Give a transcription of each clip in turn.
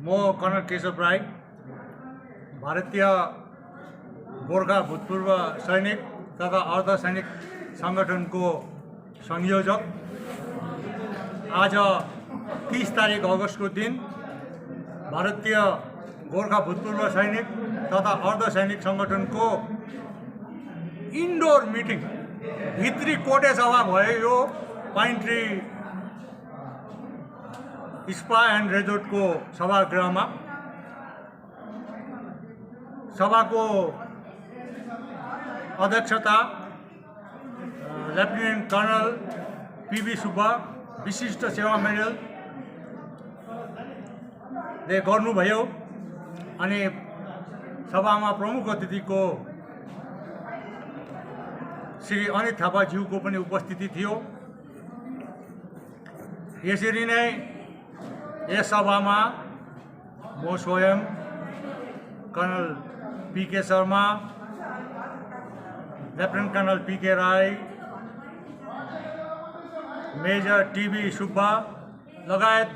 म कर्नल केशव राई, भारतीय गोर्खा भूतपूर्व सैनिक तथा अर्धसैनिक संगठनको संयोजक। आज 30 तारिक अगस्तको दिन भारतीय गोर्खा भूतपूर्व सैनिक तथा अर्धसैनिक संगठनको इन्डोर मिटिङ भित्री कोटे सभा भयो। यो पाइन ट्री स्पा एन्ड रेजोर्टको सभागृहमा सभाको अध्यक्षता लेफ्टिनेन्ट कर्नल पीबी सुब्बा विशिष्ट सेवा मेडलले गर्नुभयो। अनि सभामा प्रमुख अतिथिको श्री अनित थापाज्यूको पनि उपस्थिति थियो। यसरी नै यस सभामा म स्वयं कर्नल पीके शर्मा, लेफ्टिनेन्ट कर्नल पीके राई, मेजर टीबी सुब्बा लगायत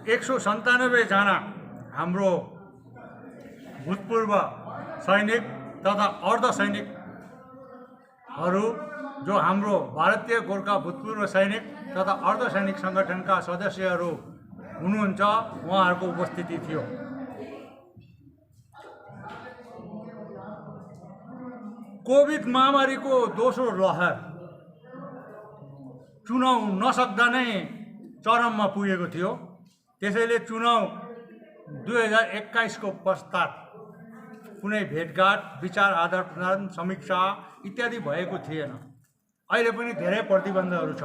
197 जना हाम्रो भूतपूर्व सैनिक तथा अर्धसैनिकहरू जो हाम्रो भारतीय गोर्खा भूतपूर्व सैनिक तथा अर्धसैनिक संगठनका सदस्यहरू हुनुहुन्छ, उहाँहरूको उपस्थिति थियो। कोभिड महामारीको दोस्रो लहर चुनाव नसक्दा नै चरममा पुगेको थियो। त्यसैले चुनाव 2021 को पश्चात कुनै भेटघाट, विचार आदान प्रदान, समीक्षा इत्यादि भएको थिएन। अहिले पनि धेरै प्रतिबन्धहरू छ।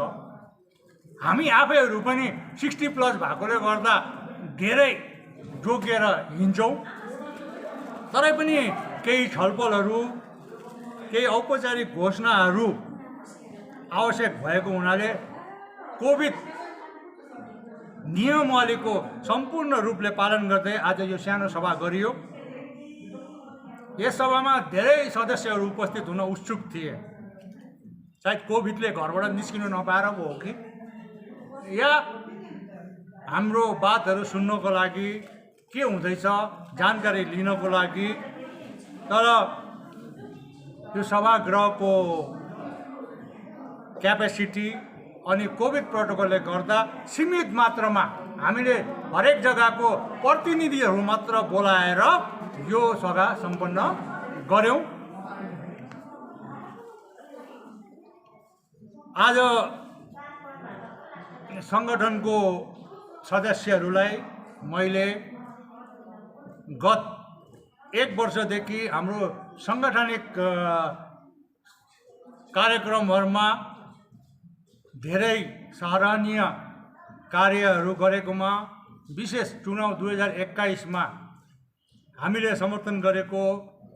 हामी आफैहरू पनि 60+ भएकोले गर्दा धेरै जोगिएर हिँड्छौँ। तरै पनि केही छलफलहरू, केही औपचारिक घोषणाहरू आवश्यक भएको हुनाले कोभिड नियमावलीको सम्पूर्ण रूपले पालन गर्दै आज यो सानो सभा गरियो। यस सभामा धेरै सदस्यहरू उपस्थित हुन उत्सुक थिए। सायद कोभिडले घरबाट निस्किनु नपाएर पो हो कि, या हाम्रो बातहरू सुन्नको लागि, के हुँदैछ जानकारी लिनको लागि। तर यो सभागृहको क्यापेसिटी अनि कोभिड प्रोटोकलले गर्दा सीमित मात्रामा हामीले हरेक जग्गाको प्रतिनिधिहरू मात्र बोलाएर यो सभा सम्पन्न गर्यौं। आज संगठनको सदस्यहरूलाई मैले गत 1 वर्षदेखि हाम्रो सांगठनिक कार्यक्रमहरूमा धेरै सराहनीय कार्यहरू गरेकोमा, विशेष चुनाव 2021 मा हामीले समर्थन गरेको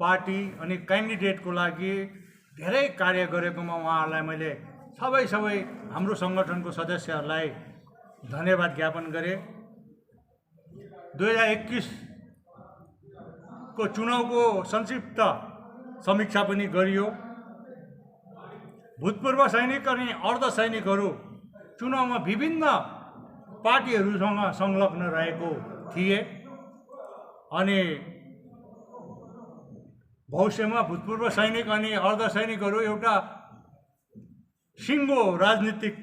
पार्टी अनि क्यान्डिडेटको लागि धेरै कार्य गरेकोमा उहाँहरूलाई मैले सबै हाम्रो संगठनको सदस्यहरूलाई धन्यवाद ज्ञापन गरेँ। 2021 को चुनावको संक्षिप्त समीक्षा पनि गरियो। भूतपूर्व सैनिक अनि अर्धसैनिकहरू चुनावमा विभिन्न पार्टीहरूसँग संलग्न रहेको थिए अनि भविष्यमा भूतपूर्व सैनिक अनि अर्धसैनिकहरू एउटा सिङ्गो राजनीतिक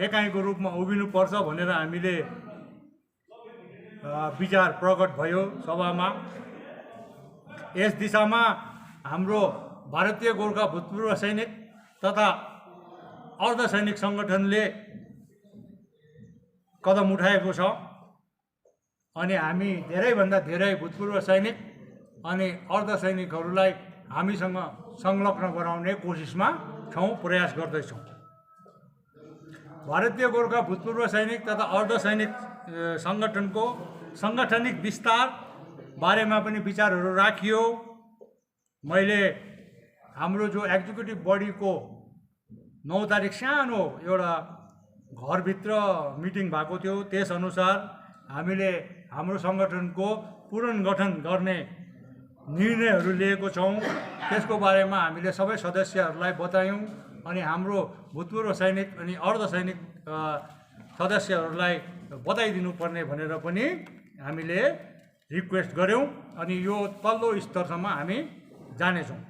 एकाइको रूपमा उभिनुपर्छ भनेर हामीले विचार प्रकट भयो सभामा। यस दिशामा हाम्रो भारतीय गोर्खा भूतपूर्व सैनिक तथा अर्धसैनिक संगठनले कदम उठाएको छ अनि हामी धेरैभन्दा धेरै भूतपूर्व सैनिक अनि अर्धसैनिकहरूलाई हामीसँग संलग्न गराउने कोसिसमा छौँ, प्रयास गर्दैछौँ। भारतीय गोर्खा भूतपूर्व सैनिक तथा अर्धसैनिक संगठनको सांगठनिक विस्तार बारेमा पनि विचारहरू राखियो। मैले हाम्रो जो एक्जिक्युटिभ बडीको 9 तारिक सानो एउटा घरभित्र मिटिङ भएको थियो, त्यसअनुसार हामीले हाम्रो संगठनको पुनर्गठन गर्ने निर्णयहरू लिएको छौँ। त्यसको बारेमा हामीले सबै सदस्यहरूलाई बतायौँ। अनि हाम्रो भूतपूर्व सैनिक अनि अर्धसैनिक सदस्यहरूलाई बताइदिनुपर्ने भनेर पनि हामीले रिक्वेस्ट गऱ्यौँ अनि यो तल्लो स्तरसम्म हामी जानेछौँ।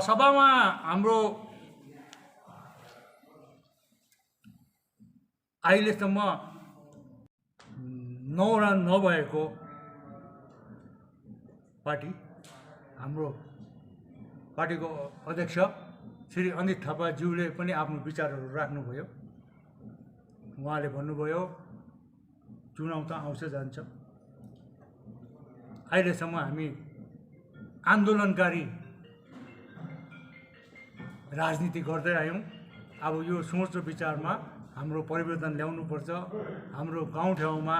सभामा हाम्रो अहिलेसम्म 9 रन नभएको पार्टी हाम्रो पार्टीको अध्यक्ष श्री अनित थापाज्यूले पनि आफ्नो विचारहरू राख्नुभयो। उहाँले भन्नुभयो चुनाव त आउँछ जान्छ, अहिलेसम्म हामी आन्दोलनकारी राजनीति गर्दै आयौँ। अब यो सोच र विचारमा हाम्रो परिवर्तन ल्याउनुपर्छ। हाम्रो गाउँठाउँमा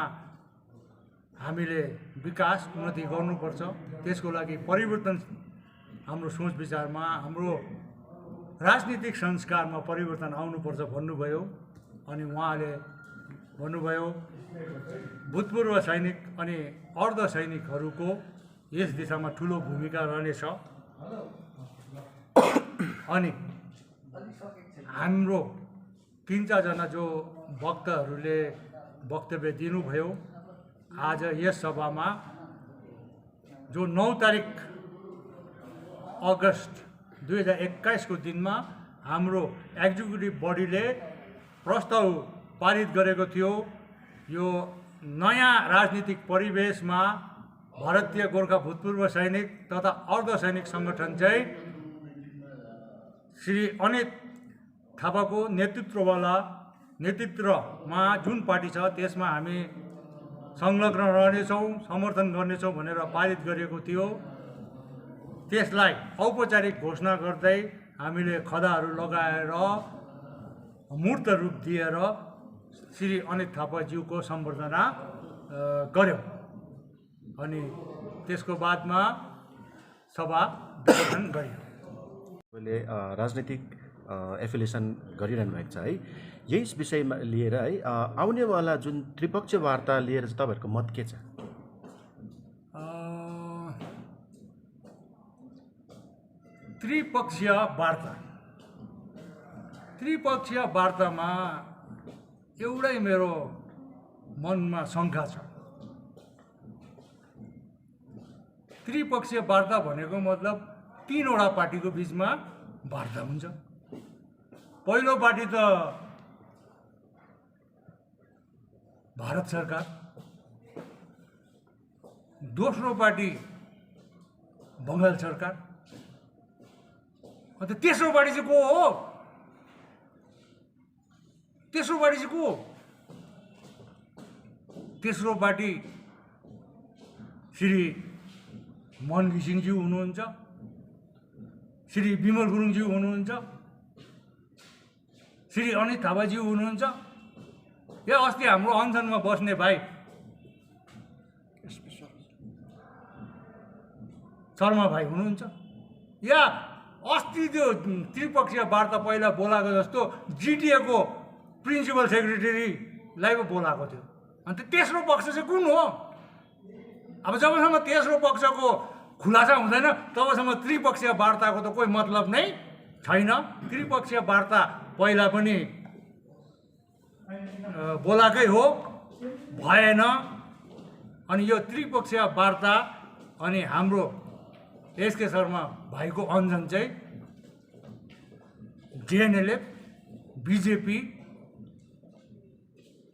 हामीले विकास उन्नति गर्नुपर्छ। त्यसको लागि परिवर्तन हाम्रो सोच विचारमा, हाम्रो राजनीतिक संस्कारमा परिवर्तन आउनुपर्छ भन्नुभयो। अनि उहाँले भन्नुभयो भूतपूर्व सैनिक अनि अर्धसैनिकहरूको यस दिशामा ठुलो भूमिका रहनेछ। अनि हाम्रो 3-4जना जो वक्ताहरूले वक्तव्य दिनुभयो, आज यस सभामा जो 9 तारिक अगस्त 2021 को दिनमा हाम्रो एक्जिक्युटिभ बडीले प्रस्ताव पारित गरेको थियो। यो नयाँ राजनीतिक परिवेशमा भारतीय गोर्खा भूतपूर्व सैनिक तथा अर्धसैनिक सङ्गठन चाहिँ श्री अनित थापाको नेतृत्वमा जुन पार्टी छ त्यसमा हामी संलग्न रहनेछौँ, समर्थन गर्नेछौँ भनेर पारित गरिएको थियो। त्यसलाई औपचारिक घोषणा गर्दै हामीले खदाहरू लगाएर मूर्त रूप दिएर श्री अनित थापाज्यूको सम्बर्धना गऱ्यौँ। अनि त्यसको बादमा सभा गठन गरियो। तपाईँले राजनीतिक एफिलिएसन गरिरहनु भएको छ है, यही विषयमा लिएर है आउनेवाला जुन त्रिपक्षीय वार्ता लिएर चाहिँ तपाईँहरूको मत के छ? त्रिपक्षीय वार्तामा एउटै मेरो मनमा शङ्का छ। त्रिपक्षीय वार्ता भनेको मतलब 3वटा पार्टीको बिचमा वार्ता हुन्छ। पहिलो पार्टी त भारत सरकार, दोस्रो पार्टी बङ्गाल सरकार, अन्त तेस्रो पार्टी चाहिँ को हो? तेस्रो पार्टी श्री मन घिसिङज्यू हुनुहुन्छ, श्री विमल गुरुङज्यू हुनुहुन्छ, श्री अनित थापाज्यू हुनुहुन्छ, या अस्ति हाम्रो अनसनमा बस्ने भाइ शर्मा भाइ हुनुहुन्छ, या अस्ति त्यो त्रिपक्षीय वार्ता पहिला बोलाएको जस्तो जिटिएको प्रिन्सिपल सेक्रेटरीलाई पो बोलाएको थियो। अन्त तेस्रो पक्ष चाहिँ कुन हो? अब जबसम्म तेस्रो पक्षको खुलासा हुँदैन तबसम्म त्रिपक्षीय वार्ताको त कोही मतलब नै छैन। त्रिपक्षीय वार्ता पहिला पनि बोलाकै हो, भएन। अनि यो त्रिपक्षीय वार्ता अनि हाम्रो एसके शर्मा भाइको अनसन चाहिँ जेएनएलएफ, बिजेपी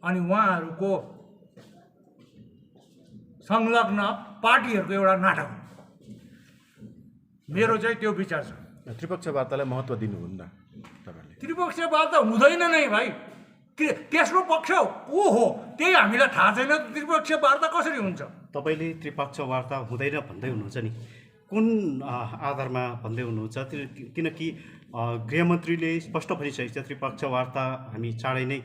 अनि उहाँहरूको संलग्न पार्टीहरूको एउटा नाटक हो। मेरो चाहिँ त्यो विचार छ। त्रिपक्षीय वार्तालाई महत्त्व दिनुहुन्न तपाईँले? त्रिपक्षीय वार्ता हुँदैन नै भाइ। तेस्रो पक्ष को हो त्यही हामीलाई थाहा छैन। त्रिपक्षीय वार्ता कसरी हुन्छ? तपाईँले त्रिपक्षीय वार्ता हुँदैन भन्दै हुनुहुन्छ नि, कुन आधारमा भन्दै हुनुहुन्छ? किनकि गृहमन्त्रीले स्पष्ट भनिसकेको छ त्रिपक्षीय वार्ता हामी चाँडै नै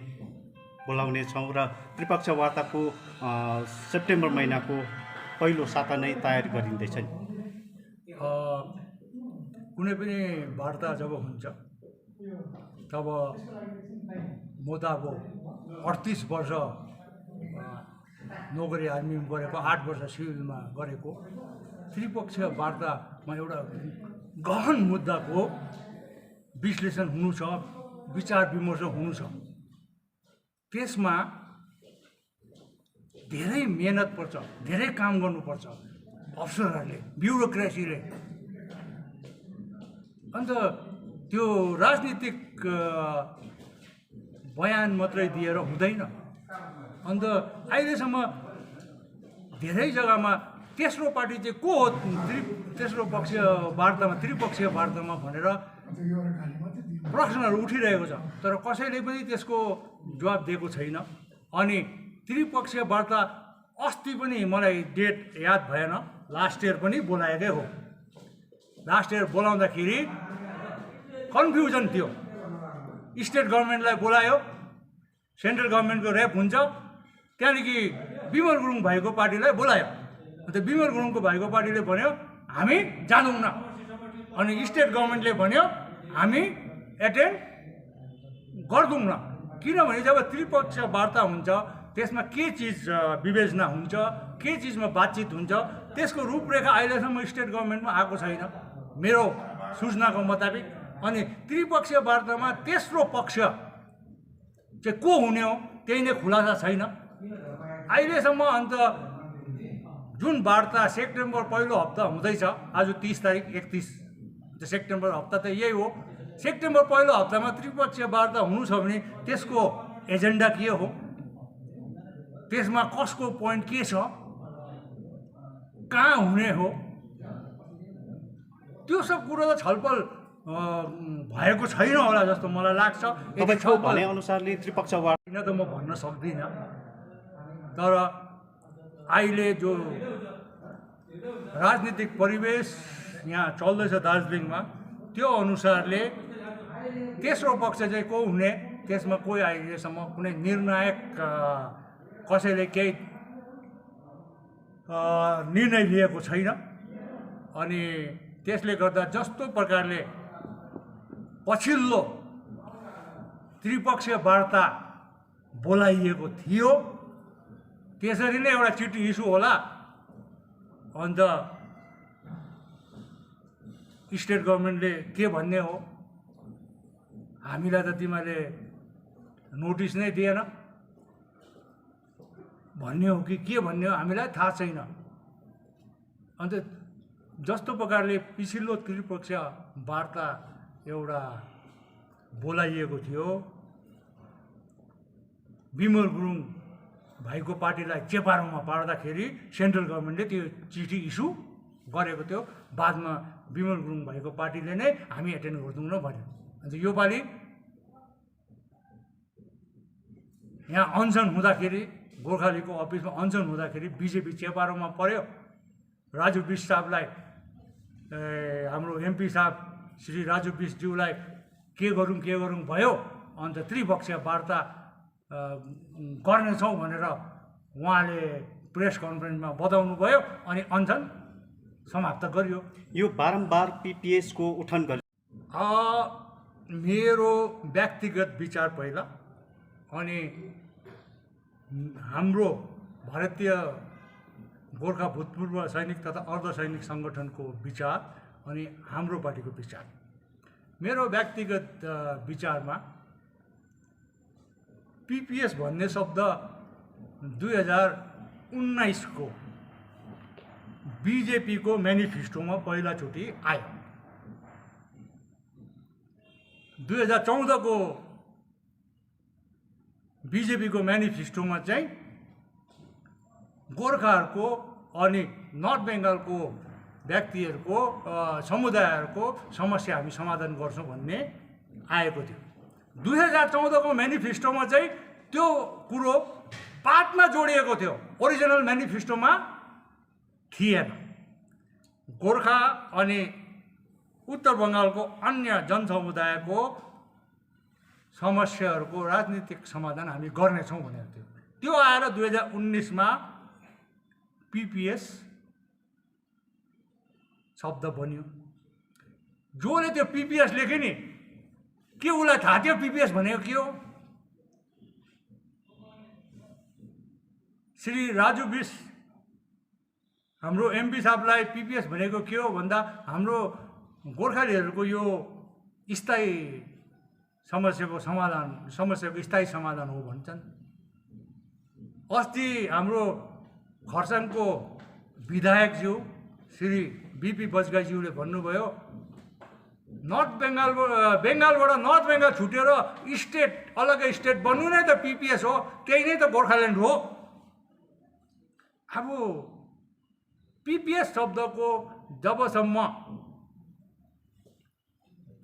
बोलाउने छौँ र त्रिपक्षीय वार्ताको सेप्टेम्बर महिनाको पहिलो साता नै तयारी गरिँदैछ नि। कुनै पनि वार्ता जब हुन्छ तब म त अब 38 वर्ष नोकरी आर्मीमा गरेको, 8 वर्ष सिभिलमा गरेको, त्रिपक्षीय वार्तामा एउटा गहन मुद्दाको विश्लेषण हुनु छ, विचार विमर्श हुनु छ। त्यसमा धेरै मेहनत पर्छ, धेरै काम गर्नुपर्छ अफसरहरूले, ब्युरोक्रेसीले। अन्त त्यो राजनीतिक बयान मात्रै दिएर हुँदैन। अन्त अहिलेसम्म धेरै जग्गामा तेस्रो पार्टी चाहिँ को हो, तेस्रो पक्षीय वार्तामा, त्रिपक्षीय वार्तामा भनेर प्रश्नहरू उठिरहेको छ, तर कसैले पनि त्यसको जवाब दिएको छैन। अनि त्रिपक्षीय वार्ता अस्ति पनि मलाई डेट याद भएन, लास्ट इयर पनि बोलाएकै हो। लास्ट इयर बोलाउँदाखेरि कन्फ्युजन थियो। स्टेट गभर्मेन्टलाई बोलायो, सेन्ट्रल गभर्मेन्टको रेप हुन्छ, त्यहाँदेखि विमल गुरुङ भाइको पार्टीलाई बोलायो। अन्त विमल गुरुङको भाइको पार्टीले भन्यो हामी जाँदैनौँ, अनि स्टेट गभर्मेन्टले भन्यो हामी एटेन्ड गर्दैनौँ। किनभने जब त्रिपक्षीय वार्ता हुन्छ त्यसमा के चिज विवेचना हुन्छ, के चिजमा बातचित हुन्छ, त्यसको रूपरेखा अहिलेसम्म स्टेट गभर्मेन्टमा आएको छैन मेरो सूचनाको मुताबिक। अनि त्रिपक्षीय वार्तामा तेस्रो पक्ष चाहिँ को हुने हो त्यही नै खुलासा छैन अहिलेसम्म। अन्त जुन वार्ता सेप्टेम्बर पहिलो हप्ता हुँदैछ, आज 30 तारिक 31 सेप्टेम्बर हप्ता त यही हो। सेप्टेम्बर पहिलो हप्तामा त्रिपक्षीय वार्ता हुनु छ भने त्यसको एजेन्डा के हो, त्यसमा कसको पोइन्ट के छ, कहाँ हुने हो, त्यो सब कुरो त छलफल भएको छैन होला जस्तो मलाई लाग्छ। तपाईँको भने अनुसारले त्रिपक्षीय वार्ता किन त म भन्न सक्दिनँ, तर अहिले जो राजनीतिक परिवेश यहाँ चल्दैछ दार्जिलिङमा, त्यो अनुसारले तेस्रो पक्ष चाहिँ को हुने, त्यसमा कोही अहिलेसम्म कुनै निर्णायक कसैले केही निर्णय लिएको छैन। अनि त्यसले गर्दा जस्तो प्रकारले पछिल्लो त्रिपक्षीय वार्ता बोलाइएको थियो त्यसरी नै एउटा चिठी इस्यु होला। अन्त स्टेट गभर्मेन्टले के भन्ने हो, हामीलाई त तिमीले नोटिस नै दिएन भन्ने हो कि के भन्ने हो हामीलाई थाहा छैन। अन्त जस्तो प्रकारले पछिल्लो त्रिपक्षीय वार्ता एउटा बोलाइएको थियो, विमल गुरुङ भाइको पार्टीलाई चेपारोमा पार्दाखेरि सेन्ट्रल गभर्मेन्टले त्यो चिठी इस्यु गरेको थियो। बादमा विमल गुरुङ भाइको पार्टीले नै हामी एटेन्ड गर्दैनौँ भन्यो। अन्त योपालि यहाँ अनसन हुँदाखेरि, गोर्खालीको अफिसमा अनसन हुँदाखेरि बिजेपी चेपारोमा पर्यो। राजु बिस्ट साहबलाई, हाम्रो एमपी साहब श्री राजु बिस्टज्यूलाई के गरौँ भयो। अन्त त्रिपक्षीय वार्ता गर्नेछौँ भनेर उहाँले प्रेस कन्फरेन्समा बताउनु भयो, अनि अनसन समाप्त गरियो। यो बारम्बार पिपिएसको उठान गर्यो। मेरो व्यक्तिगत विचार पहिला, अनि हाम्रो भारतीय गोर्खा भूतपूर्व सैनिक तथा अर्धसैनिक सङ्गठनको विचार, अनि हाम्रो पार्टीको विचार। मेरो व्यक्तिगत विचारमा पिपिएस भन्ने शब्द 2019 को बिजेपीको म्यानिफेस्टोमा पहिलाचोटि आयो। 2014 को बिजेपीको म्यानिफेस्टोमा चाहिँ गोर्खाहरूको अनि नर्थ बेङ्गालको व्यक्तिहरूको समुदायहरूको समस्या हामी समाधान गर्छौँ भन्ने आएको थियो। 2014 को म्यानिफेस्टोमा चाहिँ त्यो कुरो पातमा जोडिएको थियो, ओरिजिनल म्यानिफेस्टोमा थिएन। गोर्खा अनि उत्तर बङ्गालको अन्य जनसमुदायको समस्याहरूको राजनीतिक समाधान हामी गर्नेछौँ भनेको थियो। त्यो आएर 2019 मा पिपिएस शब्द बन्यो। जोले त्यो पिपिएस लेख्यो नि, के उसलाई थाहा थियो पिपिएस भनेको के हो? श्री राजु बिस्ट हाम्रो एमपी साहबलाई पिपिएस भनेको के हो भन्दा हाम्रो गोर्खालीहरूको यो स्थायी समस्याको स्थायी समाधान हो भन्छन्। अस्ति हाम्रो खरसाङको विधायकज्यू श्री बिपी बजगाईज्यूले भन्नुभयो बेङ्गालबाट नर्थ बेङ्गाल छुटेर स्टेट अलग्गै स्टेट बन्नु नै त पिपिएस हो, त्यही नै त गोर्खाल्यान्ड हो। अब पिपिएस शब्दको जबसम्म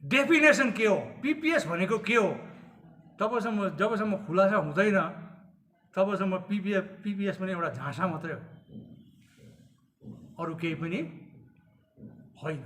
डेफिनेसन के हो, पिपिएस भनेको के हो, जबसम्म खुलासा हुँदैन तबसम्म पिपिएस पनि एउटा झाँसा मात्रै हो, अरू केही पनि होइन।